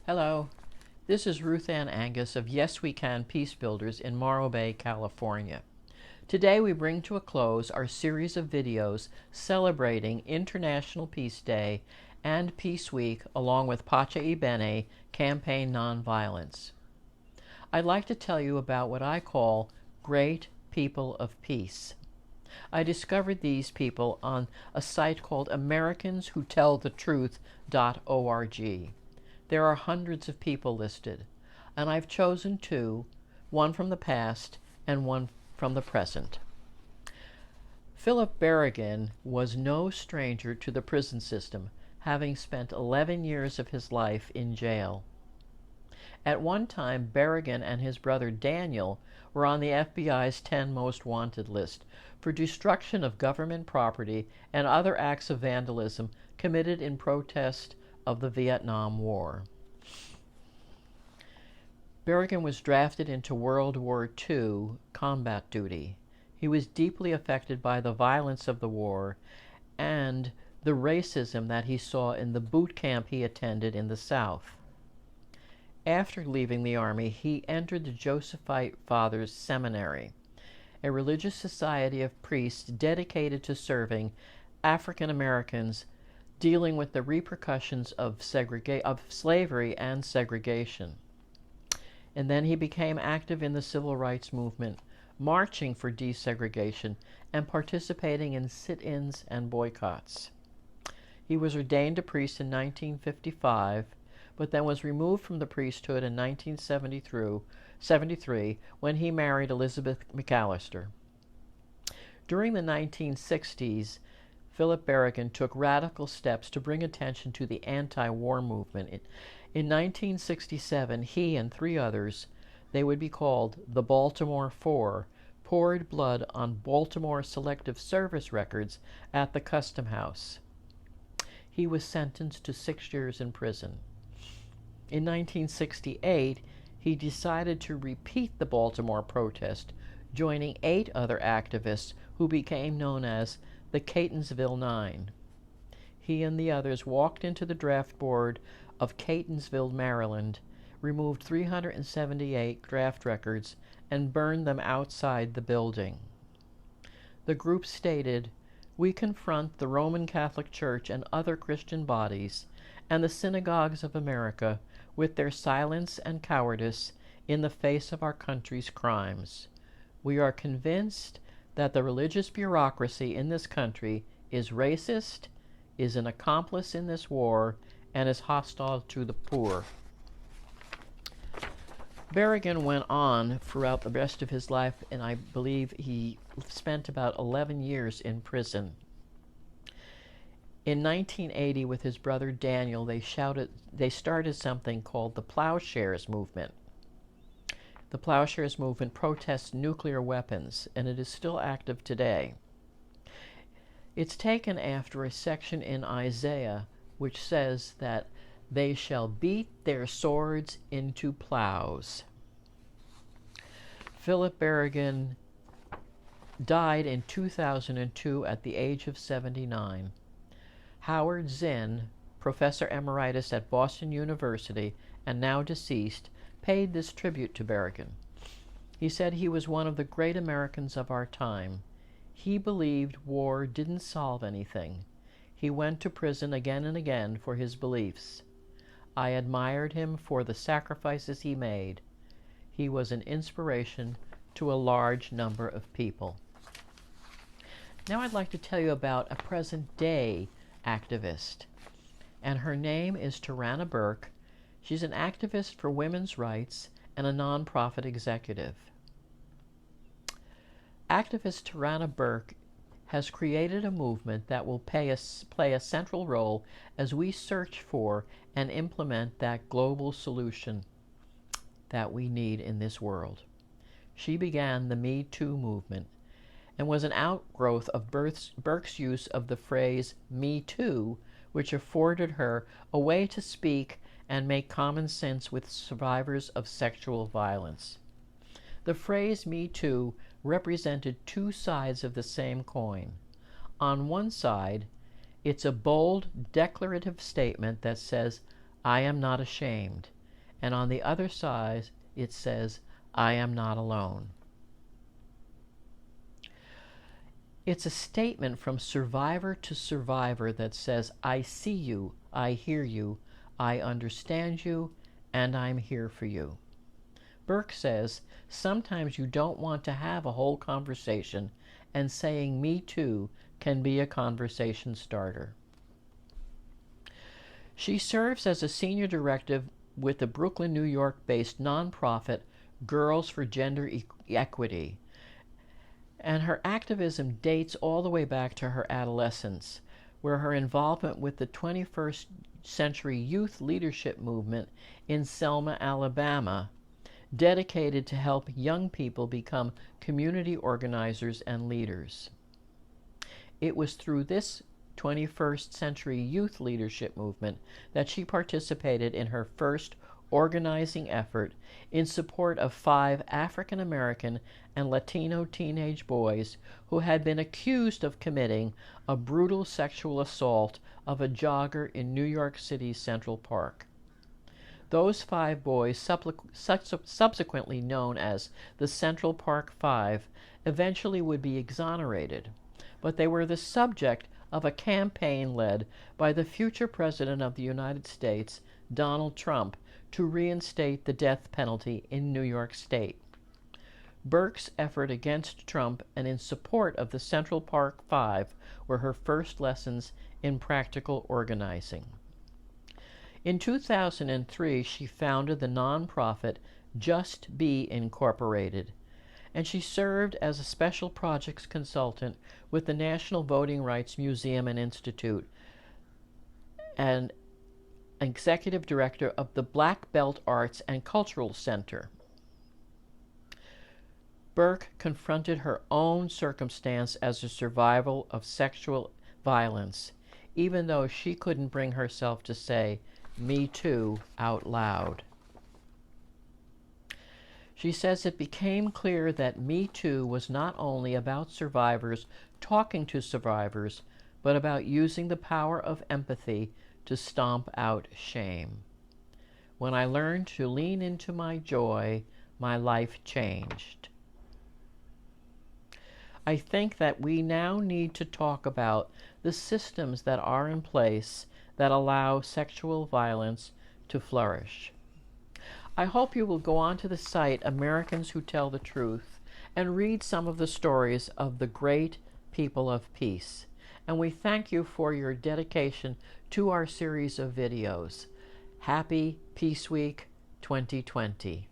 Hello, this is Ruth and Angus of Yes We Can Peacebuilders in Morro Bay, California. Today we bring to a close our series of videos celebrating International Peace Day and Peace Week along with Pacha y Bene, Campaign Nonviolence. I'd like to tell you about what I call great people of peace. I discovered these people on a site called AmericansWhoTellTheTruth.org. There are hundreds of people listed, and I've chosen two, one from the past and one from the present. Philip Berrigan was no stranger to the prison system, having spent 11 years of his life in jail. At one time, Berrigan and his brother Daniel were on the FBI's 10 most wanted list for destruction of government property and other acts of vandalism committed in protest of the Vietnam War. Berrigan was drafted into World War II combat duty. He was deeply affected by the violence of the war and the racism that he saw in the boot camp he attended in the South. After leaving the Army, he entered the Josephite Fathers Seminary, a religious society of priests dedicated to serving African Americans dealing with the repercussions of slavery and segregation. And then he became active in the civil rights movement, marching for desegregation and participating in sit-ins and boycotts. He was ordained a priest in 1955, but then was removed from the priesthood in 1973 when he married Elizabeth McAllister. During the 1960s, Philip Berrigan took radical steps to bring attention to the anti-war movement. In 1967, he and 3 others, they would be called the Baltimore Four, poured blood on Baltimore Selective Service records at the Custom House. He was sentenced to 6 years in prison. In 1968, he decided to repeat the Baltimore protest, joining 8 other activists who became known as the Catonsville Nine. He and the others walked into the draft board of Catonsville, Maryland, removed 378 draft records, and burned them outside the building. The group stated, "We confront the Roman Catholic Church and other Christian bodies and the synagogues of America with their silence and cowardice in the face of our country's crimes. We are convinced that the religious bureaucracy in this country is racist, is an accomplice in this war, and is hostile to the poor." Berrigan went on throughout the rest of his life, and I believe he spent about 11 years in prison. In 1980, with his brother Daniel, they started something called the Plowshares Movement. The Plowshares Movement protests nuclear weapons, and it is still active today. It's taken after a section in Isaiah which says that they shall beat their swords into plows. Philip Berrigan died in 2002 at the age of 79. Howard Zinn, professor emeritus at Boston University and now deceased, paid this tribute to Berrigan. He said he was one of the great Americans of our time. He believed war didn't solve anything. He went to prison again and again for his beliefs. I admired him for the sacrifices he made. He was an inspiration to a large number of people. Now I'd like to tell you about a present-day activist, and her name is Tarana Burke. She's an activist for women's rights and a nonprofit executive. Activist Tarana Burke has created a movement that will play a central role as we search for and implement that global solution that we need in this world. She began the Me Too movement and was an outgrowth of Burke's use of the phrase Me Too, which afforded her a way to speak and make common sense with survivors of sexual violence. The phrase Me Too represented 2 sides of the same coin. On one side, it's a bold, declarative statement that says, "I am not ashamed. and on the other side it says, I am not alone. It's a statement from survivor to survivor that says, I see you, I hear you, I understand you, and I'm here for you. Burke says, sometimes you don't want to have a whole conversation, and saying me too can be a conversation starter. She serves as a senior director with the Brooklyn, New York-based nonprofit Girls for Gender Equity, and her activism dates all the way back to her adolescence, where her involvement with the 21st century youth leadership movement in Selma, Alabama, dedicated to help young people become community organizers and leaders. It was through this 21st century youth leadership movement that she participated in her first organizing effort in support of 5 African American and Latino teenage boys who had been accused of committing a brutal sexual assault of a jogger in New York City's Central Park. Those 5 boys, subsequently known as the Central Park 5, eventually would be exonerated, but they were the subject of a campaign led by the future President of the United States, Donald Trump, to reinstate the death penalty in New York State. Burke's effort against Trump and in support of the Central Park 5 were her first lessons in practical organizing. In 2003, she founded the nonprofit Just Be Incorporated, and she served as a special projects consultant with the National Voting Rights Museum and Institute and executive director of the Black Belt Arts and Cultural Center. Burke confronted her own circumstance as a survivor of sexual violence, even though she couldn't bring herself to say, "Me too," out loud. She says it became clear that Me Too was not only about survivors talking to survivors, but about using the power of empathy to stomp out shame. When I learned to lean into my joy, my life changed. I think that we now need to talk about the systems that are in place that allow sexual violence to flourish. I hope you will go onto the site Americans Who Tell the Truth and read some of the stories of the great people of peace. And we thank you for your dedication to our series of videos. Happy Peace Week 2020.